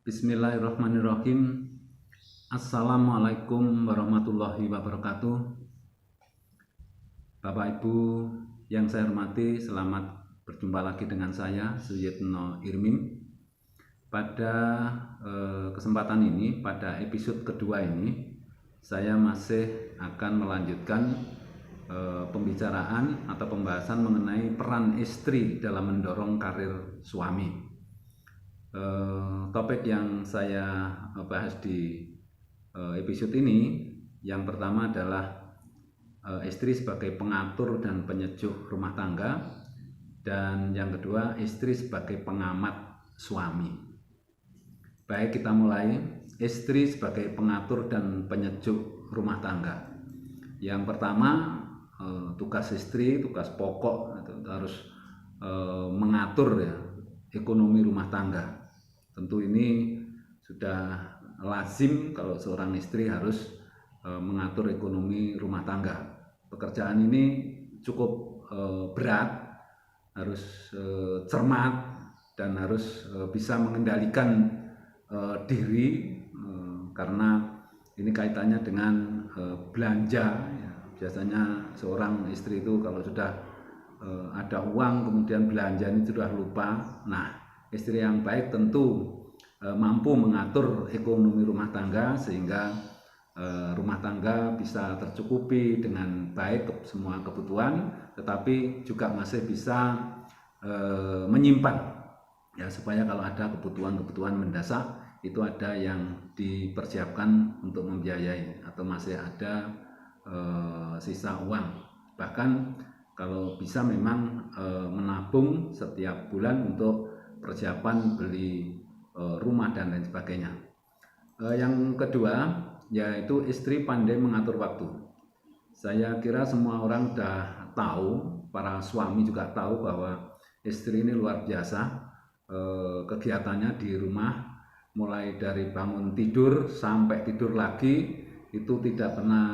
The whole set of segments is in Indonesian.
Bismillahirrahmanirrahim. Assalamualaikum warahmatullahi wabarakatuh. Bapak Ibu yang saya hormati, selamat berjumpa lagi dengan saya, Suyitno Irmim. Pada kesempatan ini, pada episode kedua ini, saya masih akan melanjutkan pembicaraan atau pembahasan mengenai peran istri dalam mendorong karir suami. Topik yang saya bahas di episode ini, yang pertama adalah istri sebagai pengatur dan penyejuk rumah tangga, dan yang kedua istri sebagai pengamat suami. Baik, kita mulai. Istri sebagai pengatur dan penyejuk rumah tangga. Yang pertama, tugas istri, tugas pokok harus mengatur ya ekonomi rumah tangga. Tentu ini sudah lazim kalau seorang istri harus mengatur ekonomi rumah tangga. Pekerjaan ini cukup berat, harus cermat dan harus bisa mengendalikan diri, karena ini kaitannya dengan belanja. Ya. Biasanya seorang istri itu kalau sudah ada uang kemudian belanja ini sudah lupa. Nah, istri yang baik tentu mampu mengatur ekonomi rumah tangga sehingga rumah tangga bisa tercukupi dengan baik semua kebutuhan, tetapi juga masih bisa menyimpan ya, supaya kalau ada kebutuhan-kebutuhan mendesak itu ada yang dipersiapkan untuk membiayai atau masih ada sisa uang. Bahkan kalau bisa memang menabung setiap bulan untuk persiapan beli rumah dan lain sebagainya. Yang kedua yaitu istri pandai mengatur waktu. Saya kira semua orang sudah tahu, para suami juga tahu bahwa istri ini luar biasa kegiatannya di rumah, mulai dari bangun tidur sampai tidur lagi itu tidak pernah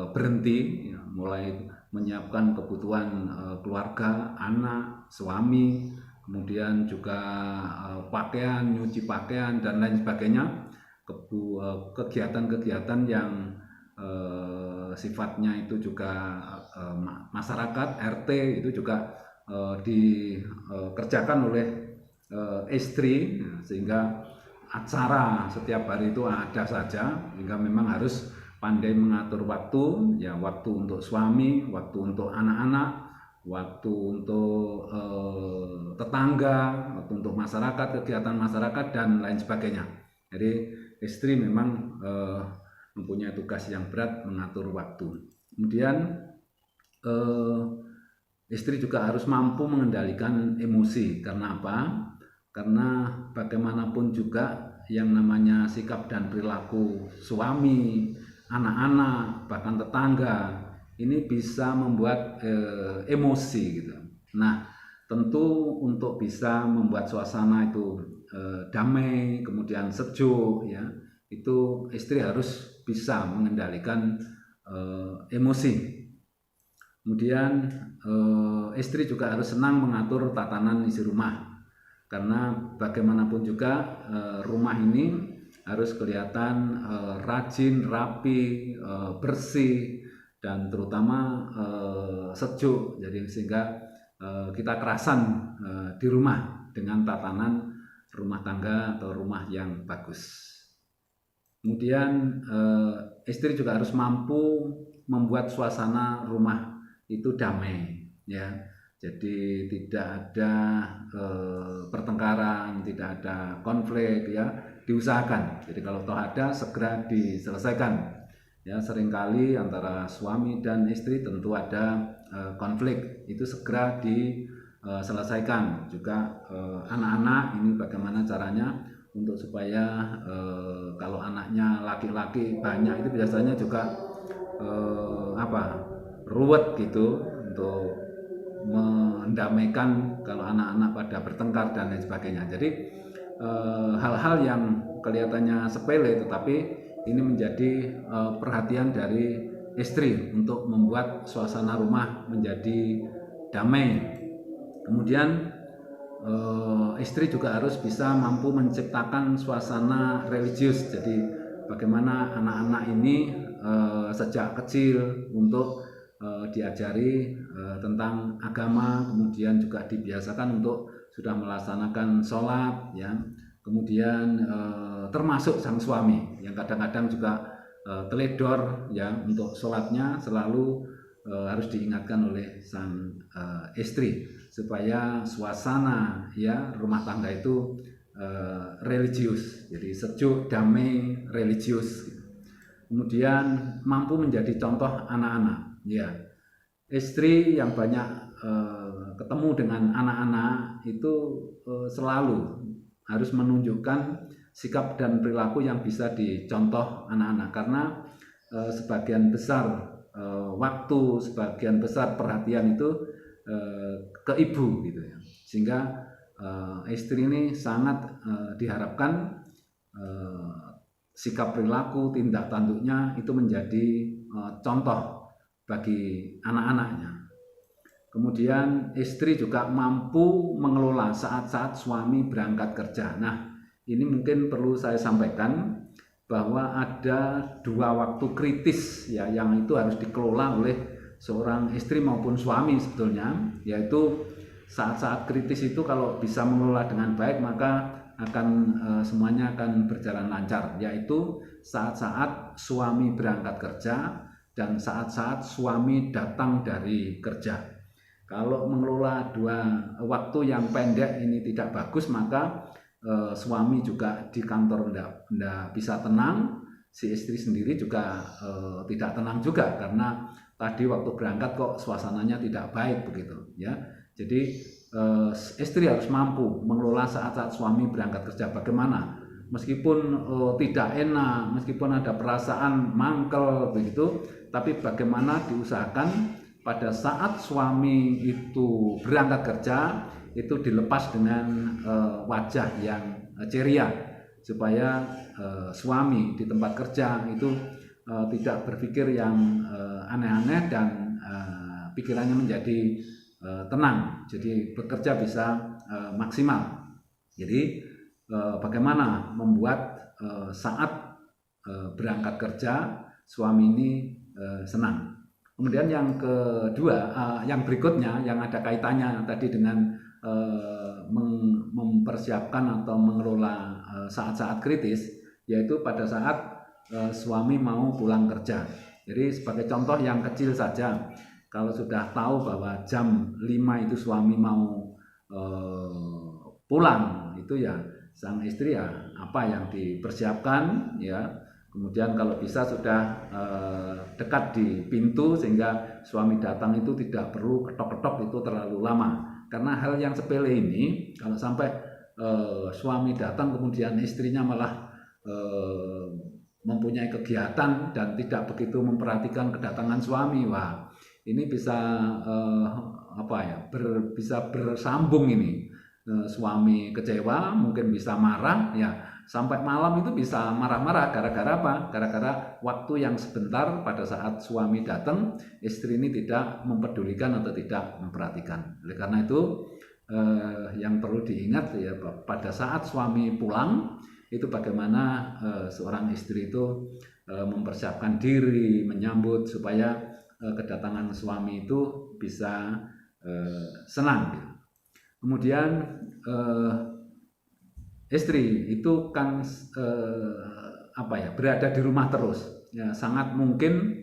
berhenti, ya, mulai menyiapkan kebutuhan keluarga, anak, suami, kemudian juga pakaian, nyuci pakaian dan lain sebagainya. Kegiatan-kegiatan yang sifatnya itu juga masyarakat, RT itu juga dikerjakan oleh istri, sehingga acara setiap hari itu ada saja, sehingga memang harus pandai mengatur waktu, ya, waktu untuk suami, waktu untuk anak-anak, waktu untuk tetangga, waktu untuk masyarakat, kegiatan masyarakat dan lain sebagainya. Jadi istri memang mempunyai tugas yang berat mengatur waktu. Kemudian istri juga harus mampu mengendalikan emosi. Karena apa? Karena bagaimanapun juga yang namanya sikap dan perilaku suami, anak-anak, bahkan tetangga ini bisa membuat emosi gitu. Nah, tentu untuk bisa membuat suasana itu damai, kemudian sejuk, ya, itu istri harus bisa mengendalikan emosi. Kemudian istri juga harus senang mengatur tatanan isi rumah, karena bagaimanapun juga rumah ini harus kelihatan rajin, rapi, bersih, dan terutama sejuk. Jadi sehingga kita kerasan di rumah dengan tatanan rumah tangga atau rumah yang bagus. Kemudian istri juga harus mampu membuat suasana rumah itu damai, ya. Jadi tidak ada pertengkaran, tidak ada konflik, ya, diusahakan. Jadi kalau toh ada segera diselesaikan. Ya, seringkali antara suami dan istri tentu ada konflik, itu segera diselesaikan. Juga anak-anak ini bagaimana caranya untuk supaya kalau anaknya laki-laki banyak itu biasanya juga ruwet gitu, untuk mendamaikan kalau anak-anak pada bertengkar dan lain sebagainya. Jadi hal-hal yang kelihatannya sepele tetapi ini menjadi perhatian dari istri untuk membuat suasana rumah menjadi damai. Kemudian istri juga harus bisa mampu menciptakan suasana religius. Jadi bagaimana anak-anak ini sejak kecil untuk diajari tentang agama, kemudian juga dibiasakan untuk sudah melaksanakan sholat, ya. Kemudian termasuk sang suami yang kadang-kadang juga teledor, ya, untuk sholatnya selalu harus diingatkan oleh sang istri supaya suasana, ya, rumah tangga itu religius, jadi sejuk, damai, religius. Kemudian mampu menjadi contoh anak-anak, ya. Istri yang banyak ketemu dengan anak-anak itu selalu harus menunjukkan sikap dan perilaku yang bisa dicontoh anak-anak, karena sebagian besar waktu, sebagian besar perhatian itu ke ibu, gitu ya. Sehingga istri ini sangat diharapkan sikap perilaku, tindak tanduknya itu menjadi contoh bagi anak-anaknya. Kemudian istri juga mampu mengelola saat-saat suami berangkat kerja. Nah, ini mungkin perlu saya sampaikan bahwa ada dua waktu kritis, ya, yang itu harus dikelola oleh seorang istri maupun suami sebetulnya, yaitu saat-saat kritis itu kalau bisa mengelola dengan baik maka akan semuanya akan berjalan lancar, yaitu saat-saat suami berangkat kerja dan saat-saat suami datang dari kerja. Kalau mengelola dua waktu yang pendek ini tidak bagus, maka suami juga di kantor tidak bisa tenang, si istri sendiri juga tidak tenang juga, karena tadi waktu berangkat kok suasananya tidak baik begitu, ya. Jadi istri harus mampu mengelola saat-saat suami berangkat kerja. Bagaimana? Meskipun tidak enak, meskipun ada perasaan mangkel begitu, tapi bagaimana diusahakan pada saat suami itu berangkat kerja itu dilepas dengan wajah yang ceria, supaya suami di tempat kerja itu tidak berpikir yang aneh-aneh dan pikirannya menjadi tenang, jadi bekerja bisa maksimal. Jadi bagaimana membuat saat berangkat kerja suami ini senang. Kemudian yang kedua, yang berikutnya yang ada kaitannya tadi dengan mempersiapkan atau mengelola saat-saat kritis, yaitu pada saat suami mau pulang kerja. Jadi sebagai contoh yang kecil saja, kalau sudah tahu bahwa jam 5 itu suami mau pulang, itu ya sang istri ya apa yang dipersiapkan, ya. Kemudian kalau bisa sudah dekat di pintu sehingga suami datang itu tidak perlu ketok-ketok itu terlalu lama. Karena hal yang sepele ini kalau sampai suami datang kemudian istrinya malah mempunyai kegiatan dan tidak begitu memperhatikan kedatangan suami, wah ini bisa bisa bersambung ini. Suami kecewa, mungkin bisa marah, ya. Sampai malam itu bisa marah-marah gara-gara apa? Gara-gara waktu yang sebentar pada saat suami datang, istri ini tidak mempedulikan atau tidak memperhatikan. Oleh karena itu yang perlu diingat, ya, pada saat suami pulang itu bagaimana seorang istri itu mempersiapkan diri, menyambut supaya kedatangan suami itu bisa senang. Kemudian istri itu kan berada di rumah terus, ya, sangat mungkin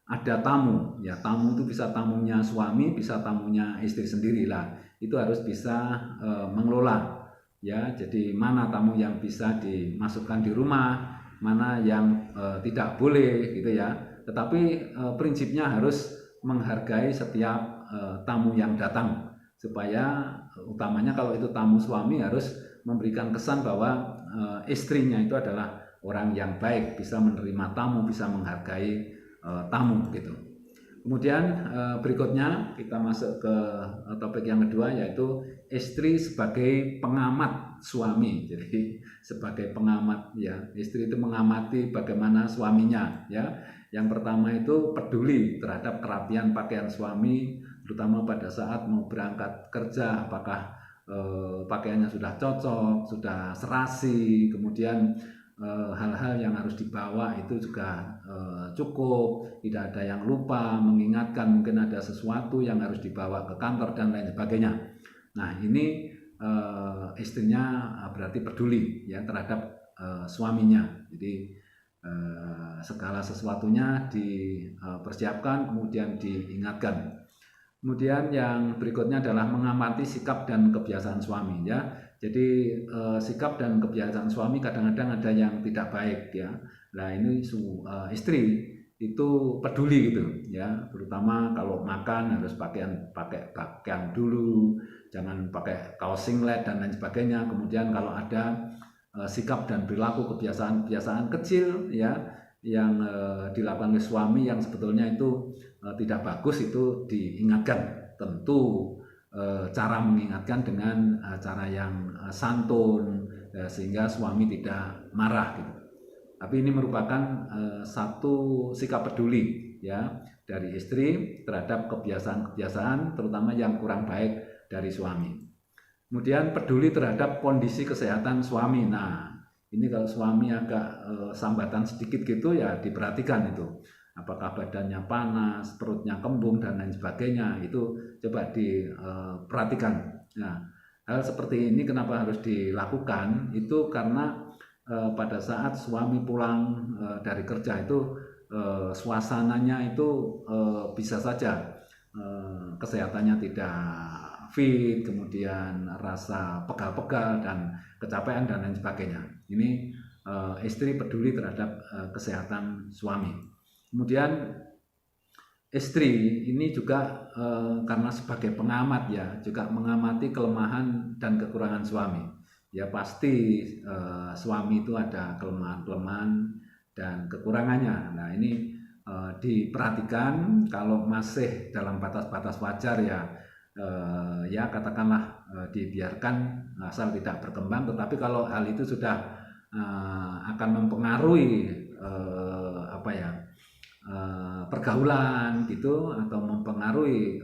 ada tamu, ya, tamu itu bisa tamunya suami, bisa tamunya istri sendiri lah. Itu harus bisa mengelola, ya. Jadi mana tamu yang bisa dimasukkan di rumah, mana yang tidak boleh, gitu ya. Tetapi prinsipnya harus menghargai setiap tamu yang datang, supaya utamanya kalau itu tamu suami harus memberikan kesan bahwa istrinya itu adalah orang yang baik, bisa menerima tamu, bisa menghargai tamu gitu. Kemudian berikutnya kita masuk ke topik yang kedua, yaitu istri sebagai pengamat suami. Jadi sebagai pengamat, ya, istri itu mengamati bagaimana suaminya, ya. Yang pertama itu peduli terhadap kerapian pakaian suami, terutama pada saat mau berangkat kerja, apakah pakaiannya sudah cocok, sudah serasi, kemudian hal-hal yang harus dibawa itu juga cukup, tidak ada yang lupa, mengingatkan mungkin ada sesuatu yang harus dibawa ke kantor dan lain sebagainya. Nah, ini istrinya berarti peduli ya terhadap suaminya. Jadi segala sesuatunya dipersiapkan, kemudian diingatkan. Kemudian yang berikutnya adalah mengamati sikap dan kebiasaan suami ya. Jadi sikap dan kebiasaan suami kadang-kadang ada yang tidak baik ya. Nah, ini istri itu peduli gitu ya, terutama kalau makan harus pakai pakaian dulu, jangan pakai kaos singlet dan lain sebagainya. Kemudian kalau ada sikap dan perilaku kebiasaan kecil ya yang dilakukan oleh suami yang sebetulnya itu tidak bagus, itu diingatkan. Tentu cara mengingatkan dengan cara yang santun sehingga suami tidak marah gitu. Tapi ini merupakan satu sikap peduli ya dari istri terhadap kebiasaan-kebiasaan terutama yang kurang baik dari suami. Kemudian peduli terhadap kondisi kesehatan suami. Nah, ini kalau suami agak sambatan sedikit gitu ya diperhatikan itu. Apakah badannya panas, perutnya kembung dan lain sebagainya, itu coba diperhatikan. Nah, hal seperti ini kenapa harus dilakukan? Itu karena pada saat suami pulang dari kerja itu suasananya itu bisa saja kesehatannya tidak fit, kemudian rasa pegal-pegal dan kecapean dan lain sebagainya. Ini istri peduli terhadap kesehatan suami. Kemudian istri ini juga karena sebagai pengamat ya, juga mengamati kelemahan dan kekurangan suami. Ya pasti suami itu ada kelemahan-kelemahan dan kekurangannya. Nah, ini diperhatikan. Kalau masih dalam batas-batas wajar ya ya katakanlah dibiarkan asal tidak berkembang. Tetapi kalau hal itu sudah akan mempengaruhi pergaulan gitu atau mempengaruhi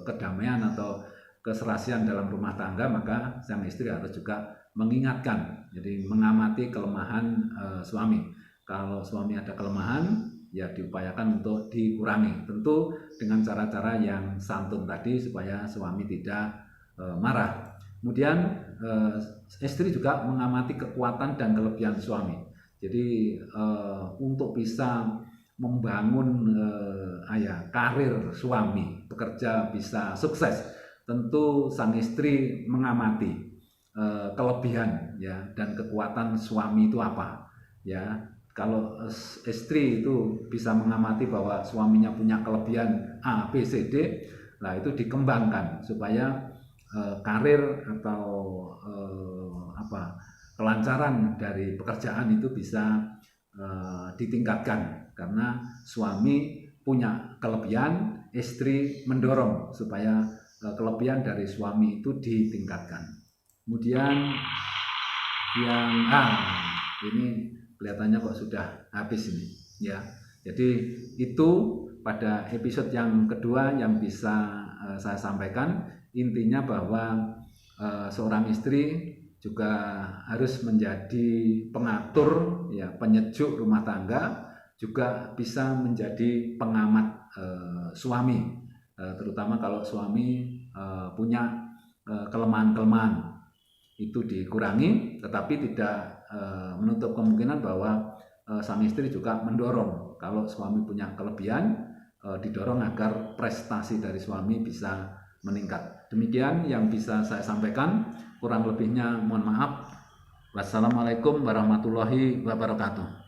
kedamaian atau keserasian dalam rumah tangga, maka sang istri harus juga mengingatkan. Jadi mengamati kelemahan suami. Kalau suami ada kelemahan, ya diupayakan untuk dikurangi. Tentu dengan cara-cara yang santun tadi supaya suami tidak marah. Kemudian istri juga mengamati kekuatan dan kelebihan suami. Jadi untuk bisa membangun karir suami, bekerja bisa sukses, tentu sang istri mengamati kelebihan ya dan kekuatan suami itu apa ya. Kalau istri itu bisa mengamati bahwa suaminya punya kelebihan A, B, C, D, nah itu dikembangkan supaya karir atau kelancaran dari pekerjaan itu bisa ditingkatkan karena suami punya kelebihan, istri mendorong supaya kelebihan dari suami itu ditingkatkan. Kemudian yang ini kelihatannya kok sudah habis ini ya. Jadi itu pada episode yang kedua yang bisa saya sampaikan. Intinya bahwa seorang istri juga harus menjadi pengatur ya, penyejuk rumah tangga, juga bisa menjadi pengamat suami, terutama kalau suami punya kelemahan-kelemahan itu dikurangi, tetapi tidak menutup kemungkinan bahwa sang istri juga mendorong kalau suami punya kelebihan, didorong agar prestasi dari suami bisa meningkat. Demikian yang bisa saya sampaikan, kurang lebihnya mohon maaf. Wassalamualaikum warahmatullahi wabarakatuh.